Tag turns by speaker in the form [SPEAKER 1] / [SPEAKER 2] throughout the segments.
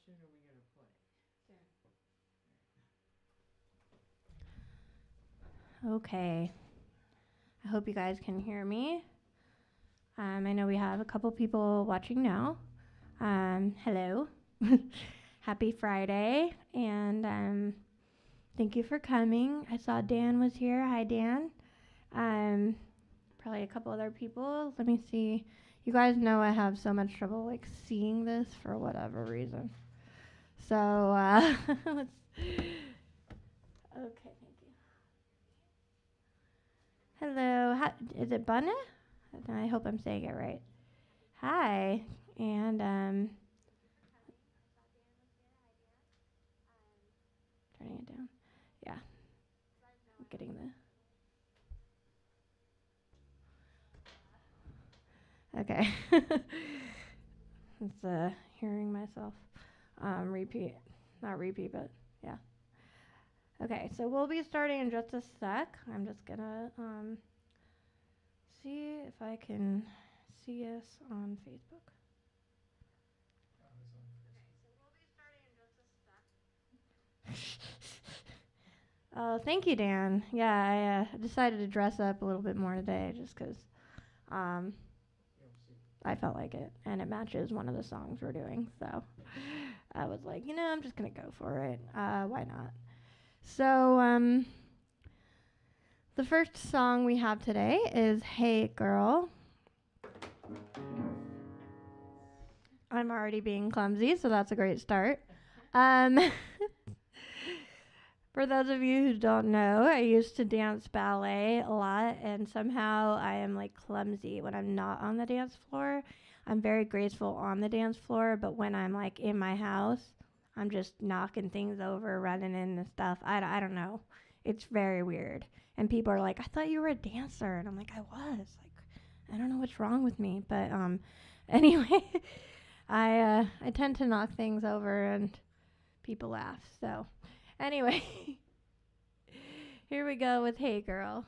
[SPEAKER 1] soon are we going to play?
[SPEAKER 2] Okay. I hope you guys can hear me. I know we have a couple people watching now. Hello. Happy Friday. And thank you for coming. I saw Dan was here. Hi, Dan. Probably a couple other people. Let me see. You guys know I have so much trouble like seeing this for whatever reason. So, let's. Okay, thank you. Hello. Is it Bunna? I hope I'm saying it right. Hi. And, turning it down. Yeah. I'm getting the. Okay. It's hearing myself repeat. Not repeat, but yeah. Okay, so we'll be starting in just a sec. I'm just gonna see if I can see us on Facebook. Oh, thank you, Dan. Yeah, I decided to dress up a little bit more today just because I felt like it, and it matches one of the songs we're doing. So I was like, I'm just going to go for it. Why not? So the first song we have today is Hey Girl. I'm already being clumsy, so that's a great start. For those of you who don't know, I used to dance ballet a lot, and somehow I am like clumsy when I'm not on the dance floor. I'm very graceful on the dance floor, but when I'm like in my house, I'm just knocking things over, running in and stuff. I don't know. It's very weird. And people are like, I thought you were a dancer. And I'm like, I was. Like, I don't know what's wrong with me. But anyway, I tend to knock things over and people laugh. So anyway, here we go with Hey Girl.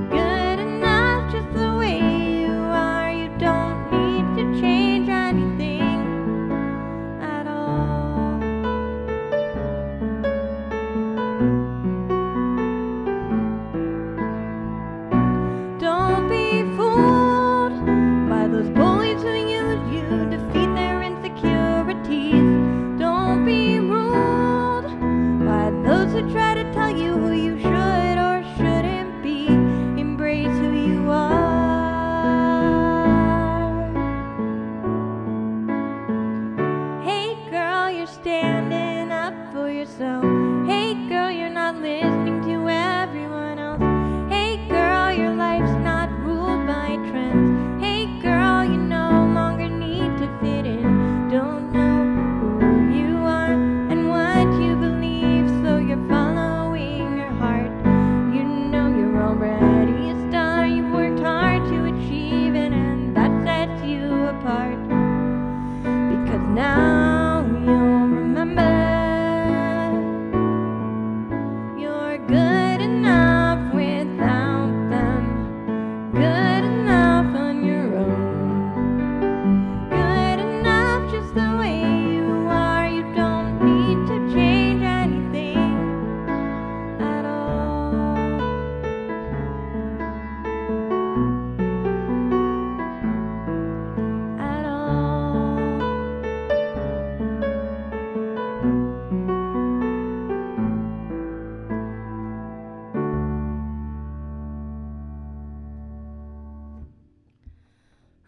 [SPEAKER 2] Good enough just the way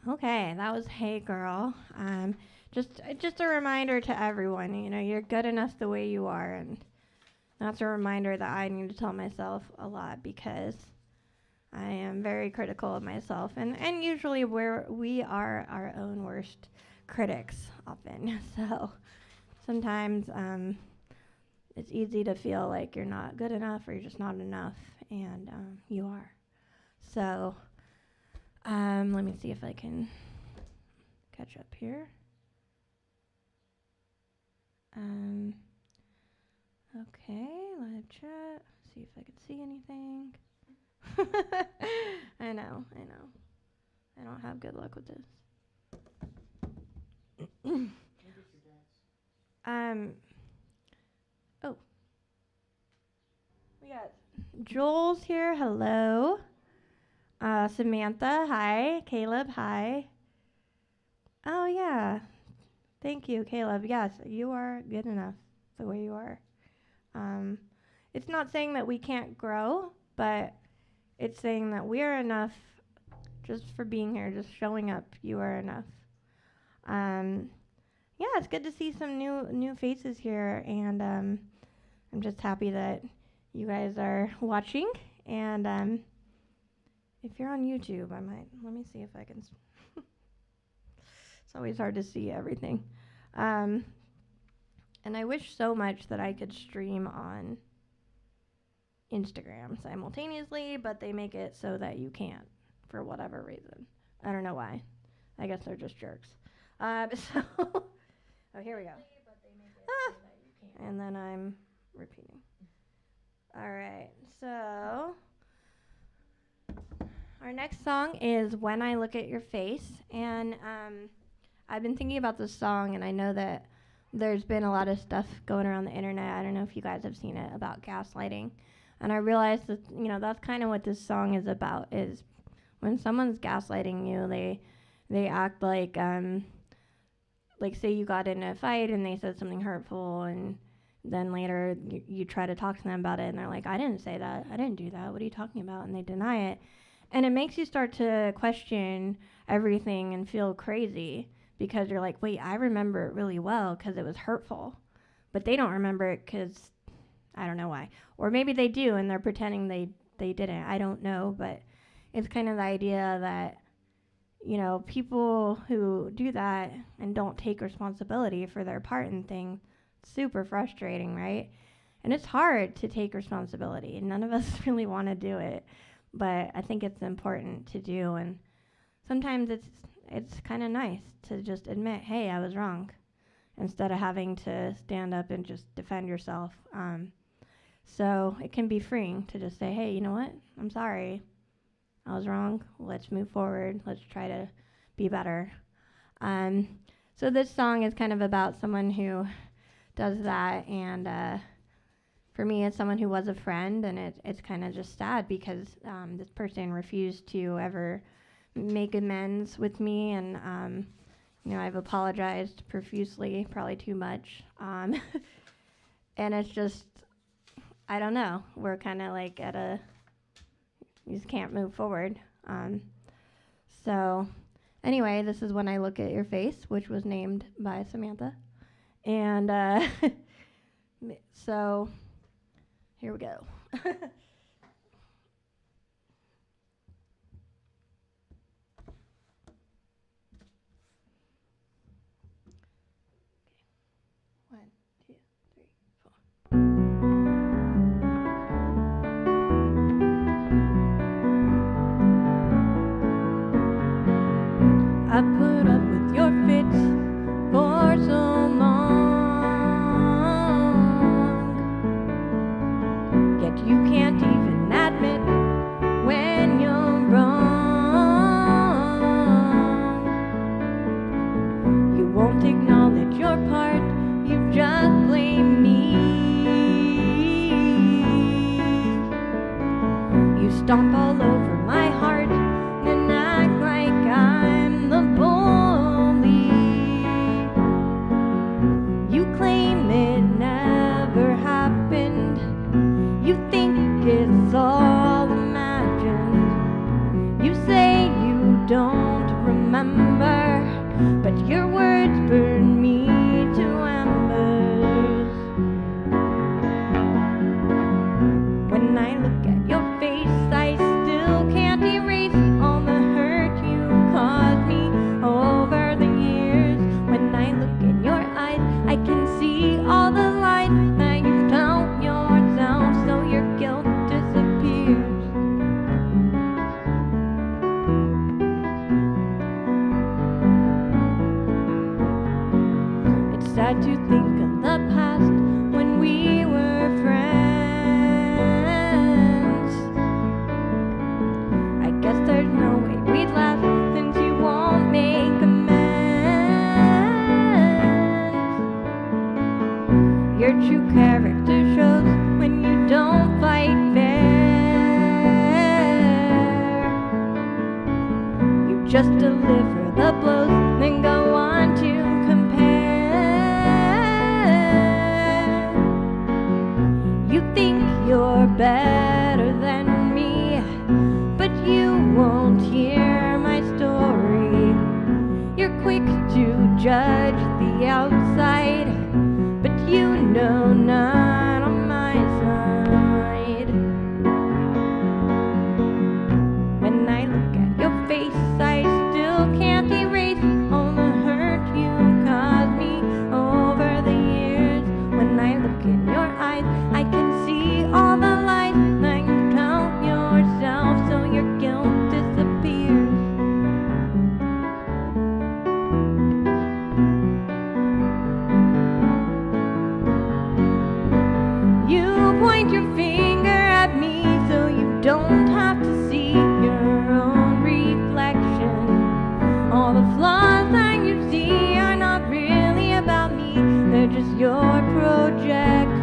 [SPEAKER 2] Okay, that was Hey Girl. Just a reminder to everyone, you're good enough the way you are, and that's a reminder that I need to tell myself a lot because I am very critical of myself, and usually we are our own worst critics often. So sometimes it's easy to feel like you're not good enough or you're just not enough, and you are. So let me see if I can catch up here. Okay, live chat. See if I can see anything. I know. I don't have good luck with this. Oh. We got Joel's here. Hello. Samantha, hi. Caleb, hi. Oh, yeah. Thank you, Caleb. Yes, you are good enough the way you are. It's not saying that we can't grow, but it's saying that we are enough just for being here, just showing up. You are enough. Yeah, it's good to see some new faces here, and I'm just happy that you guys are watching. And if you're on YouTube, let me see if I can. It's always hard to see everything. And I wish so much that I could stream on Instagram simultaneously, but they make it so that you can't for whatever reason. I don't know why. I guess they're just jerks. Oh, here we go. And then I'm repeating. All right, so our next song is When I Look at Your Face. And I've been thinking about this song, and I know that there's been a lot of stuff going around the internet. I don't know if you guys have seen it about gaslighting. And I realized that, that's kind of what this song is about, is when someone's gaslighting you, they act like say you got in a fight and they said something hurtful, and then later you try to talk to them about it, and they're like, I didn't say that. I didn't do that. What are you talking about? And they deny it. And it makes you start to question everything and feel crazy because you're like, wait, I remember it really well because it was hurtful. But they don't remember it because I don't know why. Or maybe they do and they're pretending they didn't. I don't know. But it's kind of the idea that, people who do that and don't take responsibility for their part in things, super frustrating, right? And it's hard to take responsibility. None of us really want to do it. But I think it's important to do, and sometimes it's kind of nice to just admit, hey, I was wrong, instead of having to stand up and just defend yourself. So it can be freeing to just say, hey, you know what? I'm sorry. I was wrong. Let's move forward. Let's try to be better. So this song is kind of about someone who does that, and for me, it's someone who was a friend, and it's kind of just sad because this person refused to ever make amends with me, and I've apologized profusely, probably too much, and it's just, I don't know, we're kind of like you just can't move forward. So anyway, this is When I Look at Your Face, which was named by Samantha, and so here we go. I put up with your fits for so long, yet you can't even admit when you're wrong. You won't acknowledge your part, you just blame me. You stomp all over my heart and act like I'm the bully. You claim it never happened. You think it's all imagined. You say you don't remember. remember, but your words burn me to embers. When I look at your face, I still can't erase all the hurt you caused me over the years. When I look in your eyes, I can see all the lies that you tell yourself, so your guilt disappears. It's sad to think of the past when we were friends. I guess there's no way we'd last since you won't make amends. Your true character shows when you don't fight fair. You just deliver the blows, then go on to compare. You think you're better than me, but you won't hear my story. You're quick to judge the outside, but you know not on my side. When I look at your face, I still can't erase all the hurt you caused me over the years. When I look in your eyes, I can see all the lies that you tell yourself, so your guilt disappears. You point your finger at me so you don't have to see your own reflection. All the flaws that you see are not really about me, they're just your projection.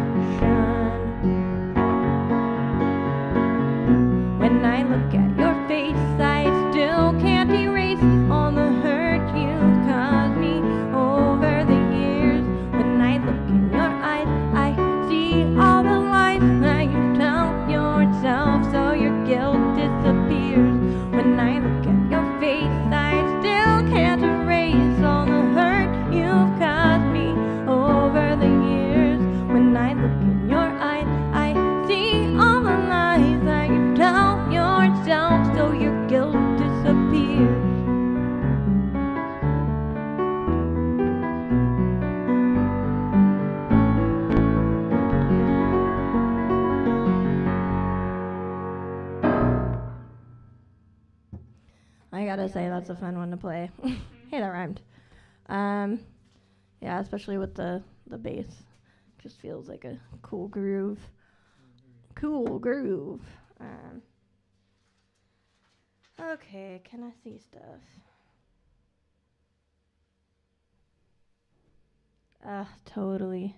[SPEAKER 2] When I look at your face, I still can't erase all the hurt you caused me over the years. When I look in your eyes, I see all the lies that you tell yourself, so your guilt disappears. When I look at your face, I still can't erase all the hurt you've caused me over the years. When I look in your eyes, I see all the lies that you tell yourself, so your guilt disappears. I gotta say, that's a fun one to play. Hey, that rhymed. Yeah, especially with the bass. Just feels like a cool groove. Cool groove. Okay, can I see stuff? Totally.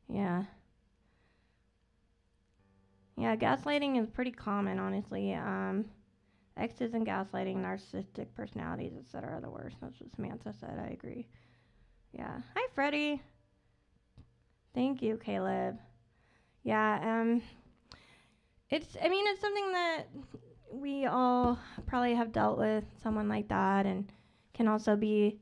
[SPEAKER 2] Yeah. Yeah, gaslighting is pretty common, honestly. Exes and gaslighting, narcissistic personalities, etc. are the worst. That's what Samantha said. I agree. Yeah. Hi, Freddie. Thank you, Caleb. Yeah. It's something that we all probably have dealt with, someone like that, and can also be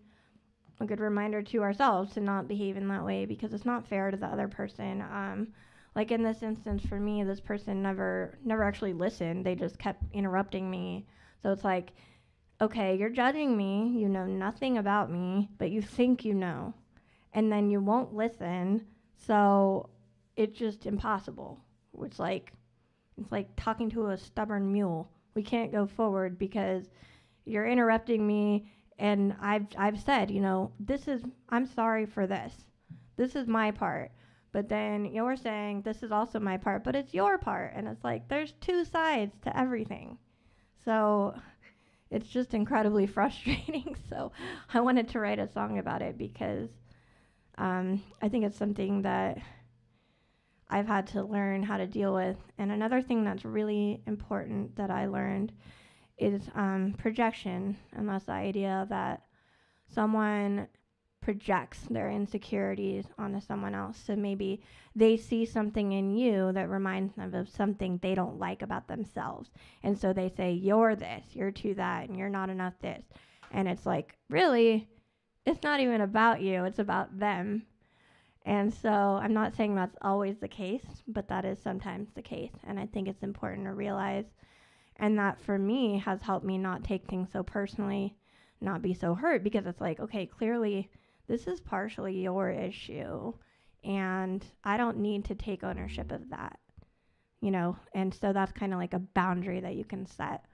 [SPEAKER 2] a good reminder to ourselves to not behave in that way, because it's not fair to the other person. Like in this instance for me, this person never actually listened. They just kept interrupting me. So it's like, okay, you're judging me, you know nothing about me, but you think you know, and then you won't listen. So it's just impossible. It's like talking to a stubborn mule. We can't go forward because you're interrupting me, and I've said, I'm sorry for this. This is my part. But then you're saying this is also my part, but it's your part. And it's like there's two sides to everything. So it's just incredibly frustrating. So I wanted to write a song about it because I think it's something that I've had to learn how to deal with. And another thing that's really important that I learned is projection, and that's the idea that someone projects their insecurities onto someone else. So maybe they see something in you that reminds them of something they don't like about themselves. And so they say, you're this, you're to that, and you're not enough this. And it's like, really, it's not even about you, it's about them. And so I'm not saying that's always the case, but that is sometimes the case. And I think it's important to realize. And that for me has helped me not take things so personally, not be so hurt, because it's like, okay, clearly this is partially your issue. And I don't need to take ownership of that, And so that's kind of like a boundary that you can set.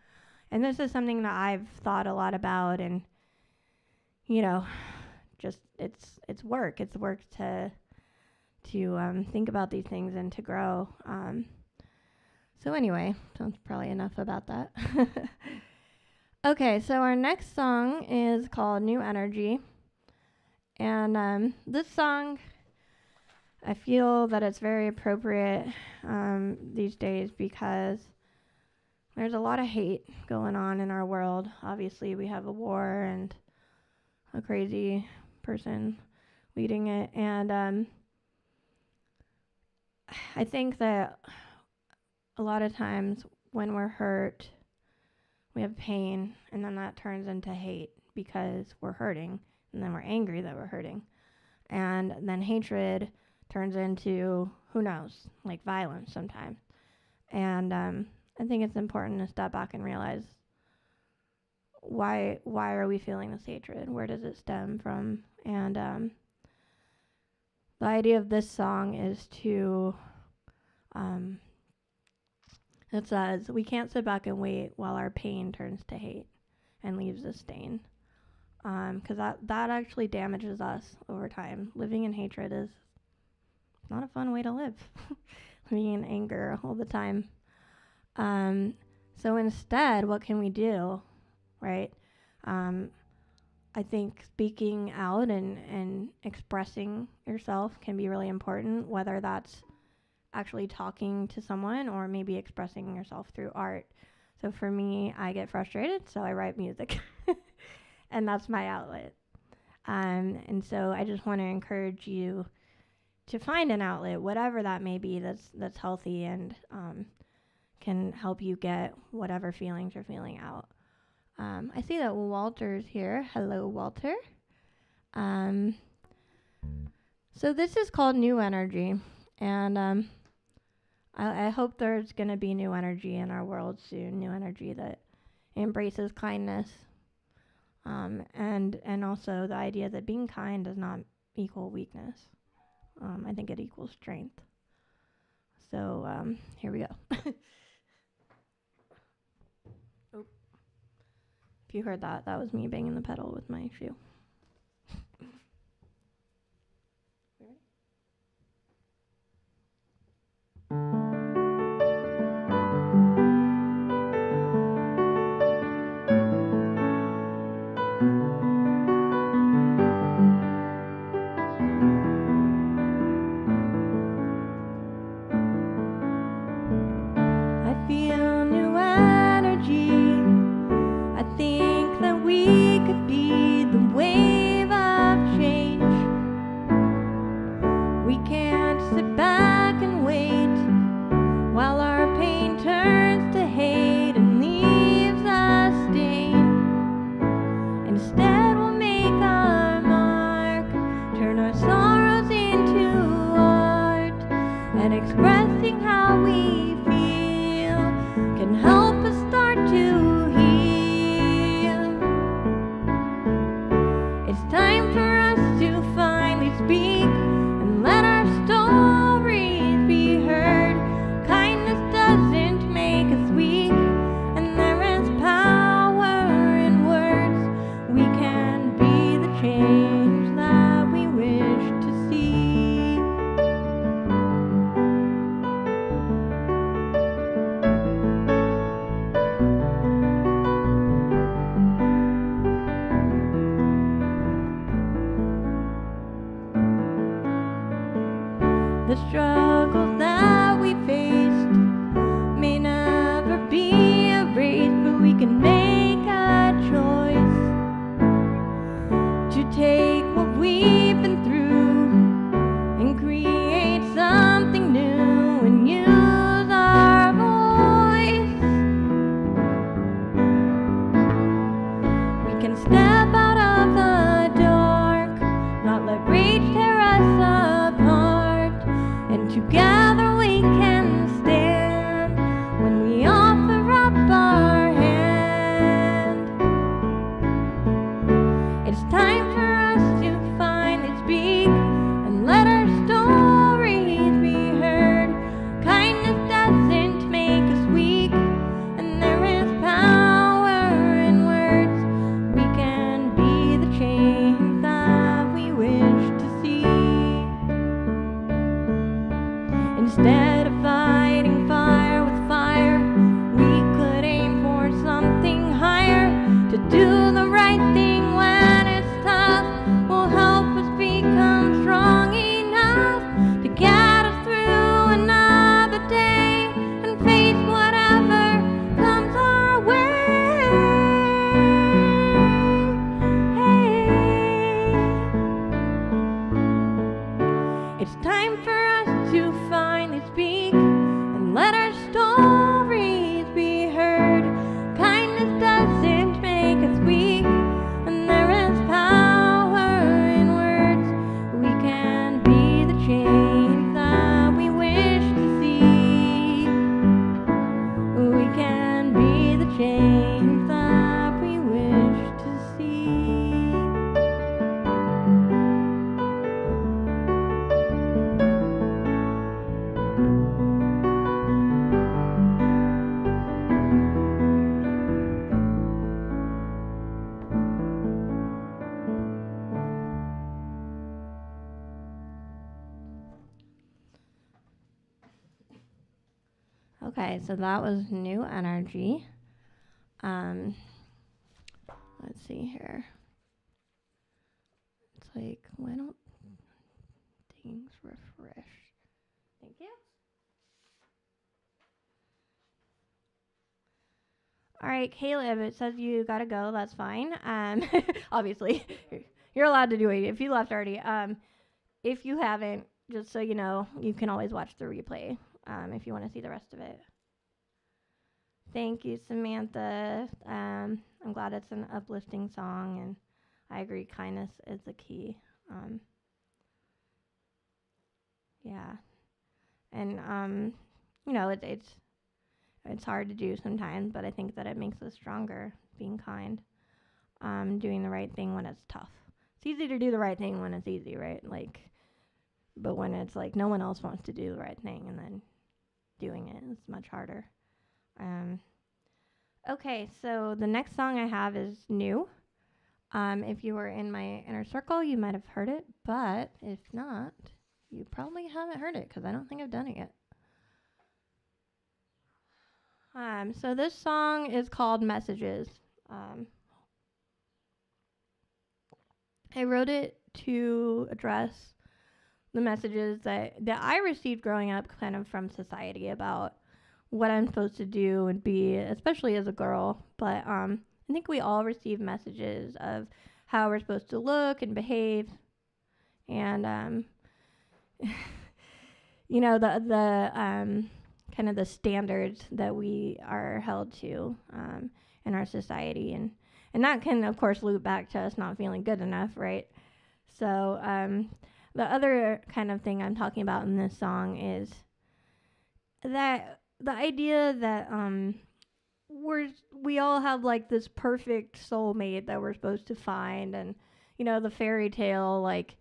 [SPEAKER 2] And this is something that I've thought a lot about, and, just it's work. It's work to think about these things and to grow. So anyway, that's probably enough about that. Okay, so our next song is called New Energy. And this song, I feel that it's very appropriate these days because there's a lot of hate going on in our world. Obviously, we have a war and a crazy person leading it. And I think that a lot of times when we're hurt, we have pain, and then that turns into hate because we're hurting, and then we're angry that we're hurting. And then hatred turns into, who knows, like violence sometimes. And I think it's important to step back and realize why are we feeling this hatred? Where does it stem from? And the idea of this song is to, it says, we can't sit back and wait while our pain turns to hate and leaves a stain. Because that actually damages us over time. Living in hatred is not a fun way to live. Living in anger all the time. So instead, what can we do, right? I think speaking out and expressing yourself can be really important, whether that's actually talking to someone or maybe expressing yourself through art. So for me, I get frustrated, so I write music. And that's my outlet. And so I just want to encourage you to find an outlet, whatever that may be, that's healthy and can help you get whatever feelings you're feeling out. I see that Walter's here. Hello, Walter. So this is called New Energy. And I hope there's going to be new energy in our world soon, new energy that embraces kindness. And also the idea that being kind does not equal weakness. I think it equals strength. So here we go. Oh. If you heard that, that was me banging the pedal with my shoe. The way can step out of the dark, not let rage tear us apart, and together we can stand when we offer up our hand. It's time for us to finally speak and let our stories be heard. Kindness doesn't make us weak, and there is power in words. We can be the change that we wish to see. Instead of fighting fire with fire, we could aim for something higher. To do the right thing when it's tough will help us become strong enough to get us through another day and face whatever comes our way. It's time for us to finally speak and let our stories be heard. Kindness doesn't make us weak, and there is power in words. We can be the change that we wish to see. We can be the change that we wish to see. Okay, so that was New Energy. Let's see here. It's like, why don't things refresh? Thank you. All right, Caleb, it says you gotta go. That's fine. Obviously, you're allowed to do it if you left already. If you haven't, just so you know, you can always watch the replay if you want to see the rest of it. Thank you, Samantha. I'm glad it's an uplifting song, and I agree, kindness is the key. Yeah, and you know, it's hard to do sometimes, but I think that it makes us stronger. Being kind, doing the right thing when it's tough. It's easy to do the right thing when it's easy, right? Like, but when it's like no one else wants to do the right thing, and then doing it is much harder. Okay, so the next song I have is new. If you were in my inner circle, you might have heard it, but if not, you probably haven't heard it because I don't think I've done it yet. So this song is called Messages. I wrote it to address the messages that I received growing up kind of from society about what I'm supposed to do and be, especially as a girl. But I think we all receive messages of how we're supposed to look and behave. And, you know, the kind of the standards that we are held to in our society. And that can, of course, loop back to us not feeling good enough, right? So the other kind of thing I'm talking about in this song is that the idea that we all have like this perfect soulmate that we're supposed to find, and you know, the fairy tale, like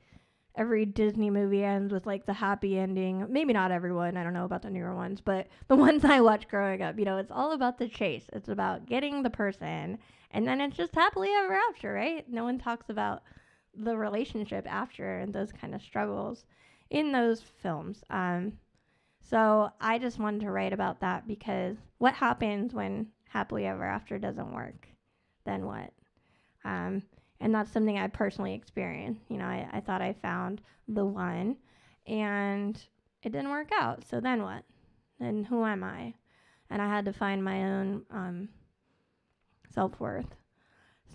[SPEAKER 2] every Disney movie ends with like the happy ending. Maybe not everyone, I don't know about the newer ones, but the ones I watched growing up, you know, it's all about the chase. It's about getting the person, and then it's just happily ever after, right? No one talks about the relationship after and those kind of struggles in those films. So I just wanted to write about that, because what happens when happily ever after doesn't work? Then what? And that's something I personally experienced. You know, I thought I found the one, and it didn't work out. So then what? Then who am I? And I had to find my own self-worth.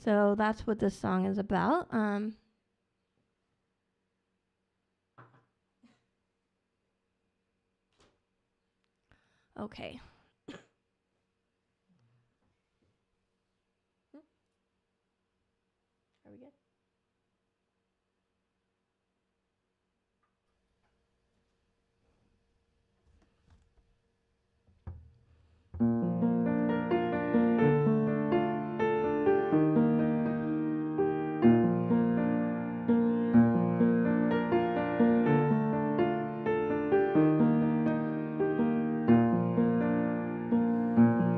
[SPEAKER 2] So that's what this song is about. Okay. Are we good?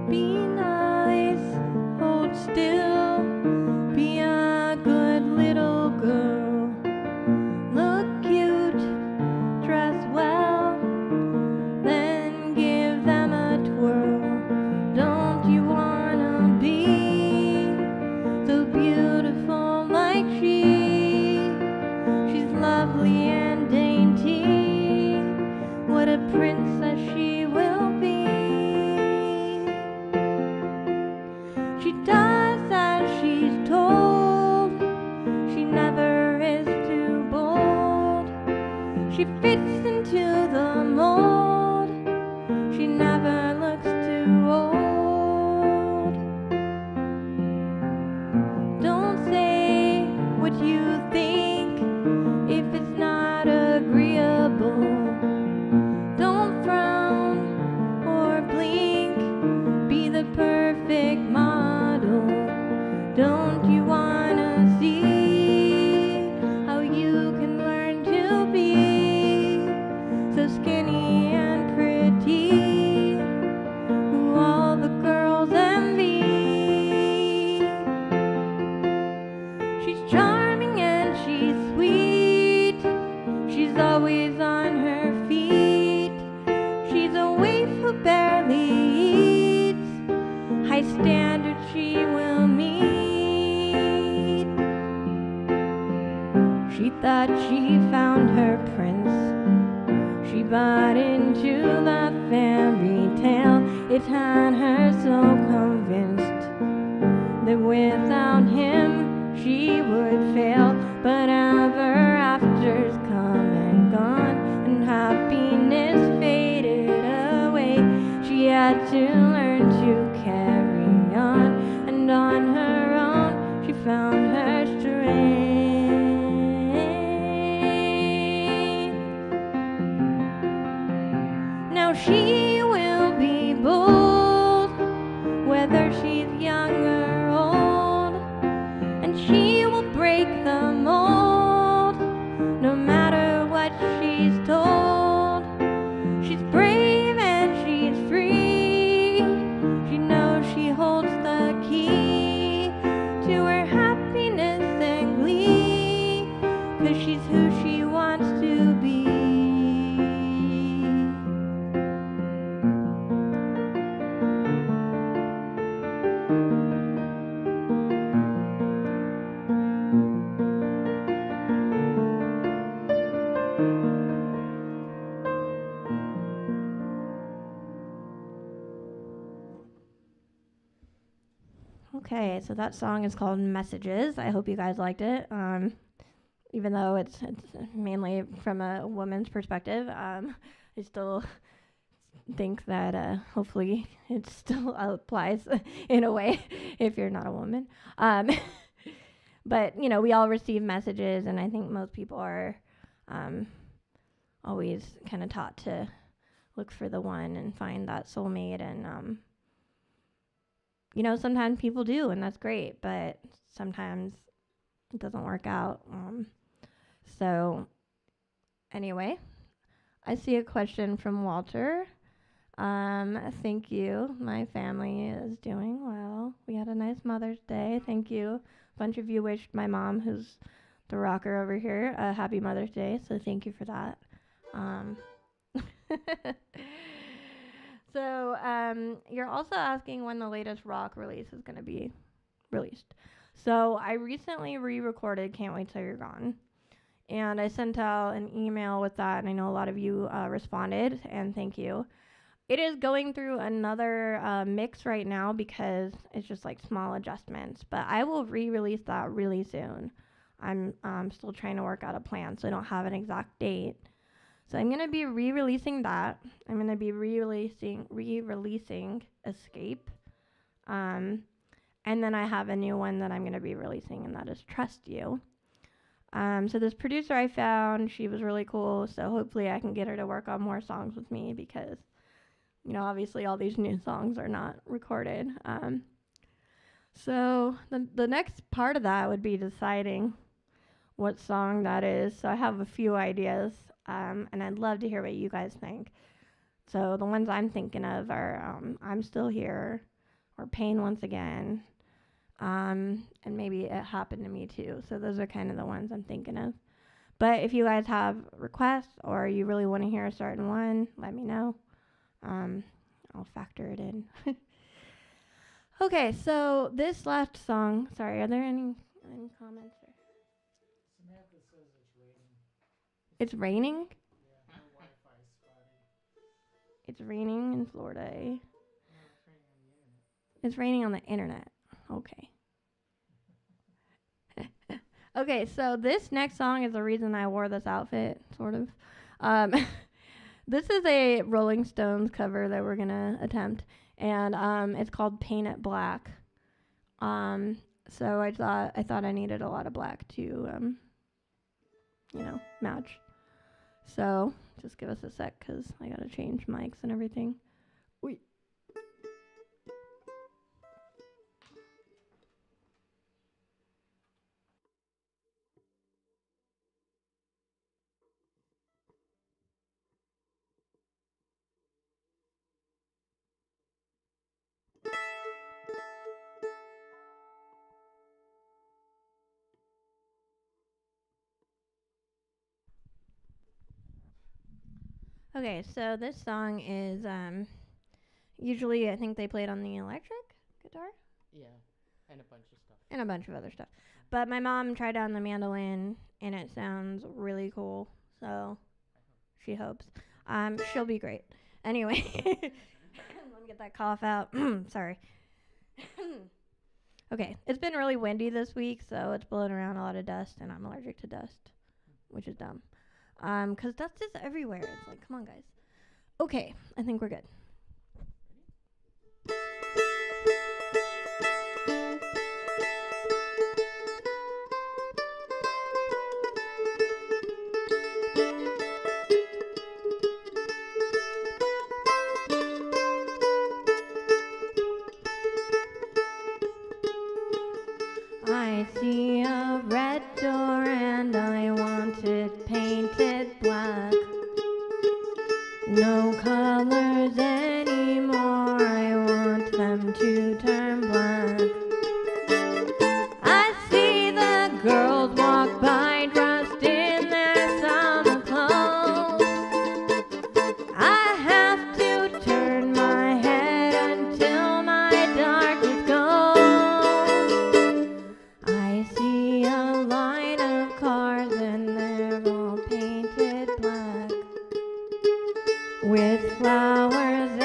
[SPEAKER 2] Be nice, hold still, be a good little girl. Look cute, dress well, then give them a twirl. Don't you wanna be so beautiful like she? She's lovely and dainty. What a princess she will be. She does as she's told. She never is too bold. She fits into the mold. She never looks too old. Don't say what you think if it's not agreeable. Don't frown or blink. Be the perfect model. Don't you wanna see how you can learn to be so skinny and pretty, who all the girls envy? She's charming and she's sweet. She's always on her feet. She's a waif who barely eats. High standards she will meet. She thought she found her prince. She bought into the fairy tale. It had her so convinced that without him she would fail. But ever afters come and gone, and happiness faded away. She had to learn to carry on, and on her own she found her strength. Now she will be bold, whether she's young or old, and she will break the mold, no matter what she's told. She's brave and she's free. She knows she holds the key to her happiness and glee, 'cause she's who she wants to be. Okay, so that song is called Messages. I hope you guys liked it. Even though it's mainly from a woman's perspective, I still think that hopefully it still applies in a way if you're not a woman. But, you know, we all receive messages, and I think most people are always kind of taught to look for the one and find that soulmate. And, you know, sometimes people do, and that's great, but sometimes it doesn't work out. So, anyway, I see a question from Walter. Thank you. My family is doing well. We had a nice Mother's Day. Thank you. A bunch of you wished my mom, who's the rocker over here, a happy Mother's Day, so thank you for that. So, you're also asking when the latest rock release is going to be released. So, I recently re-recorded Can't Wait Till You're Gone. And I sent out an email with that, and I know a lot of you responded, and thank you. It is going through another mix right now because it's just like small adjustments, but I will re-release that really soon. I'm still trying to work out a plan, so I don't have an exact date. So I'm going to be re-releasing that. I'm going to be re-releasing Escape. And And then I have a new one that I'm going to be releasing, and that is Trust You. So this producer I found, she was really cool. So hopefully I can get her to work on more songs with me because, obviously all these new songs are not recorded. So the next part of that would be deciding what song that is. So I have a few ideas, and I'd love to hear what you guys think. So the ones I'm thinking of are I'm Still Here, or Pain Once Again, and maybe It Happened to Me Too. So those are kind of the ones I'm thinking of. But if you guys have requests or you really want to hear a certain one, let me know. I'll factor it in. Okay, so this last song, sorry, are there any comments?
[SPEAKER 1] Samantha says it's raining.
[SPEAKER 2] It's raining?
[SPEAKER 1] Yeah, her Wi-Fi spotty.
[SPEAKER 2] It's raining in Florida.
[SPEAKER 1] No, it's raining on the internet.
[SPEAKER 2] It's raining on the internet. Okay. Okay, so this next song is the reason I wore this outfit, sort of. This is a Rolling Stones cover that we're gonna attempt, and it's called "Paint It Black." So I thought I needed a lot of black to, match. So just give us a sec, cause I gotta change mics and everything. Wait. Okay, so this song is usually I think they play it on the electric guitar.
[SPEAKER 3] Yeah, and a bunch of stuff.
[SPEAKER 2] And a bunch of other stuff. But my mom tried it on the mandolin, and it sounds really cool. So she hopes. She'll be great. Anyway, let me get that cough out. Sorry. Okay, it's been really windy this week, so it's blowing around a lot of dust, and I'm allergic to dust, which is dumb. 'Cause dust is everywhere. It's like, come on, guys. Okay, I think we're good. I see a red door and I want it painted black. No colors anymore, I want them to turn black. I see the girls walk by dressed in their summer clothes. I have to turn my head until my darkness goes. I see a line of cars and they're all painted black with flowers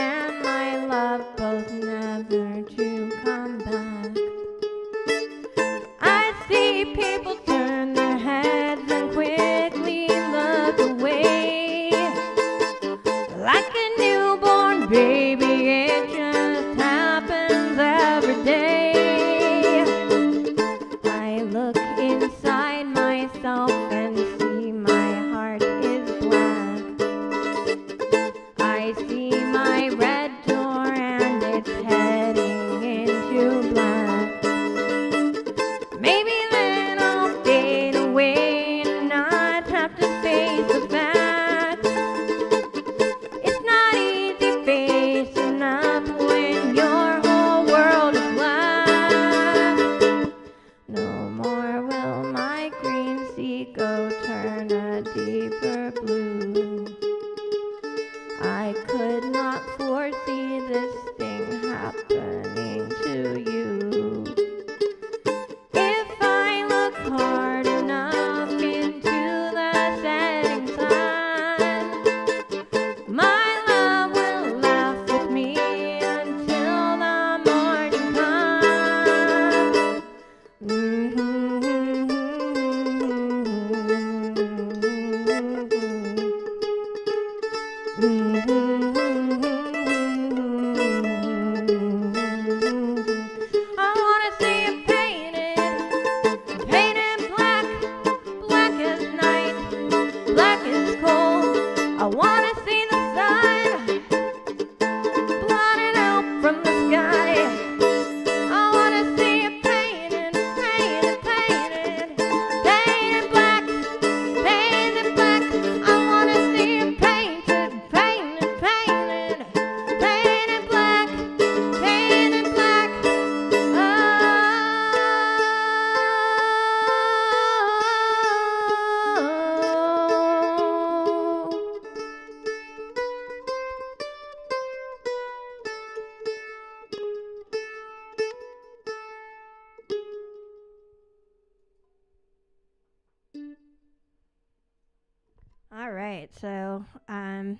[SPEAKER 2] All right, so I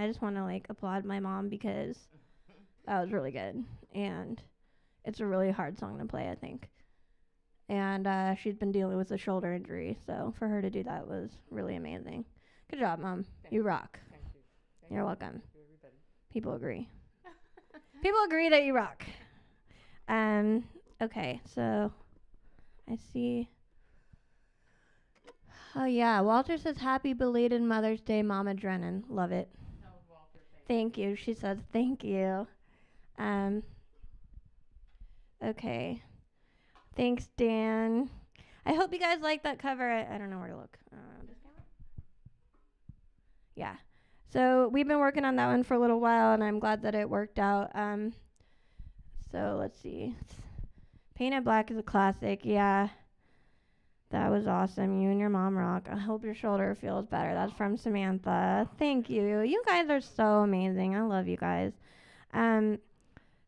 [SPEAKER 2] just want to like applaud my mom because that was really good, and it's a really hard song to play, I think. And she's been dealing with a shoulder injury, so for her to do that was really amazing. Good job, Mom. You rock.
[SPEAKER 3] Thank you. Thank
[SPEAKER 2] You're
[SPEAKER 3] you.
[SPEAKER 2] welcome.
[SPEAKER 3] Thank you, everybody.
[SPEAKER 2] People agree. People agree that you rock. Okay, so I see. Oh yeah, Walter says happy belated Mother's Day, Mama Drennan. Love it.
[SPEAKER 3] Oh, Walter,
[SPEAKER 2] Thank you. She says thank you. Okay. Thanks, Dan. I hope you guys like that cover. I don't know where to look. This camera? Yeah. So we've been working on that one for a little while, and I'm glad that it worked out. So let's see. Painted Black is a classic. Yeah. That was awesome. You and your mom rock. I hope your shoulder feels better. That's from Samantha. Thank you. You guys are so amazing. I love you guys.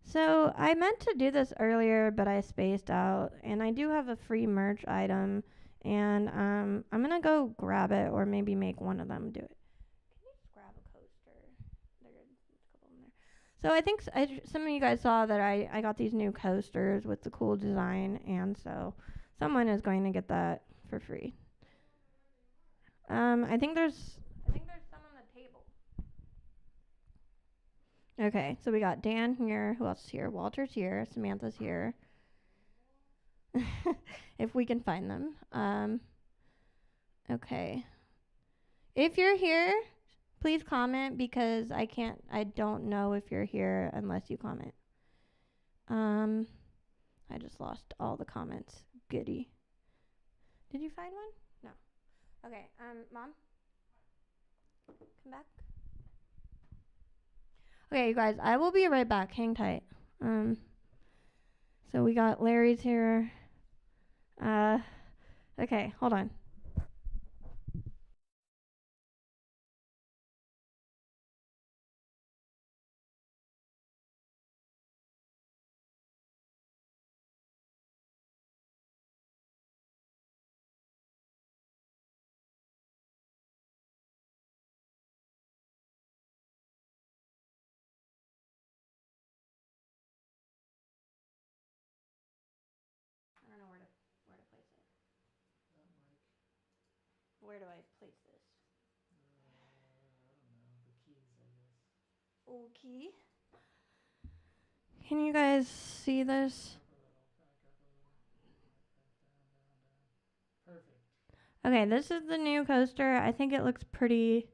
[SPEAKER 2] So I meant to do this earlier, but I spaced out. And I do have a free merch item. And I'm going to go grab it or maybe make one of them do it. Can you just grab a coaster? There's a couple in there. So I think some of you guys saw that I got these new coasters with the cool design. And so someone is going to get that for free. I think there's some on the table. Okay, so we got Dan here. Who else is here? Walter's here. Samantha's here. If we can find them. Okay. If you're here, please comment because I don't know if you're here unless you comment. I just lost all the comments. Goody. Did you find one? No. Okay, Mom? Come back. Okay, you guys, I will be right back. Hang tight. So we got Larry's here. Okay, hold on. I don't know where to place it.
[SPEAKER 1] That mic.
[SPEAKER 2] Where do I place this?
[SPEAKER 1] I don't know. The keys, I guess.
[SPEAKER 2] Okay. Can you guys see this?
[SPEAKER 1] Back a little. Down. Perfect.
[SPEAKER 2] Okay, this is the new coaster. I think it looks pretty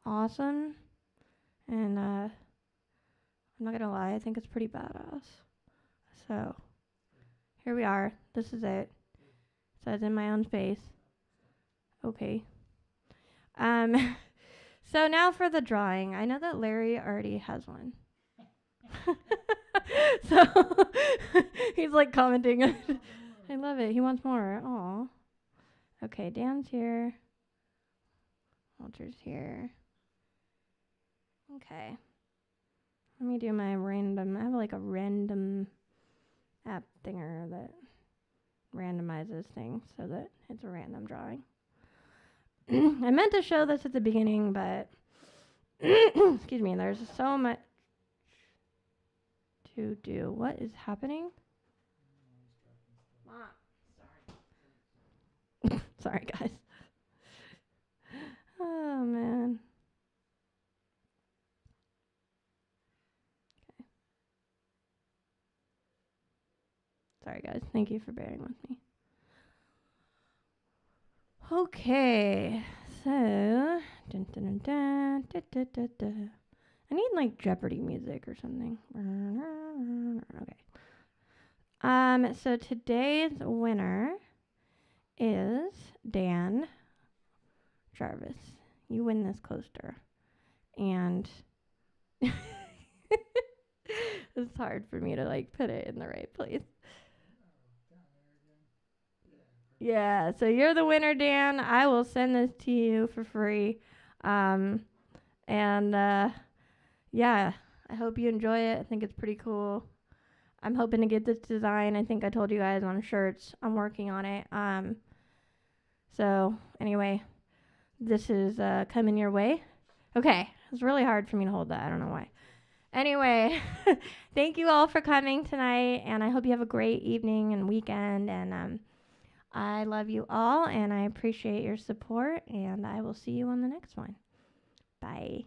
[SPEAKER 2] awesome. And I'm not gonna lie, I think it's pretty badass. So here we are. This is it. It says in my own space. Okay. So now for the drawing. I know that Larry already has one. So he's like commenting. I love it. He wants more. Aw. Okay, Dan's here. Walter's here. Okay. Let me do my random. I have like a random app thinger that randomizes things so that it's a random drawing. I meant to show this at the beginning, but excuse me, there's so much to do. What is happening? Mom. Sorry, guys. Oh, man. Okay. Sorry, guys. Thank you for bearing with me. Okay. So, dun, dun, dun, dun, dun, dun, dun. I need like Jeopardy music or something. Okay. So today's winner is Dan Jarvis. You win this coaster. And it's hard for me to like put it in the right place.
[SPEAKER 1] Down there again.
[SPEAKER 2] Yeah, so you're the winner, Dan. I will send this to you for free. Yeah, I hope you enjoy it. I think it's pretty cool. I'm hoping to get this design. I think I told you guys on shirts. I'm working on it. So anyway, this is coming your way. Okay, it's really hard for me to hold that. I don't know why. Anyway, thank you all for coming tonight, and I hope you have a great evening and weekend. And I love you all, and I appreciate your support, and I will see you on the next one. Bye.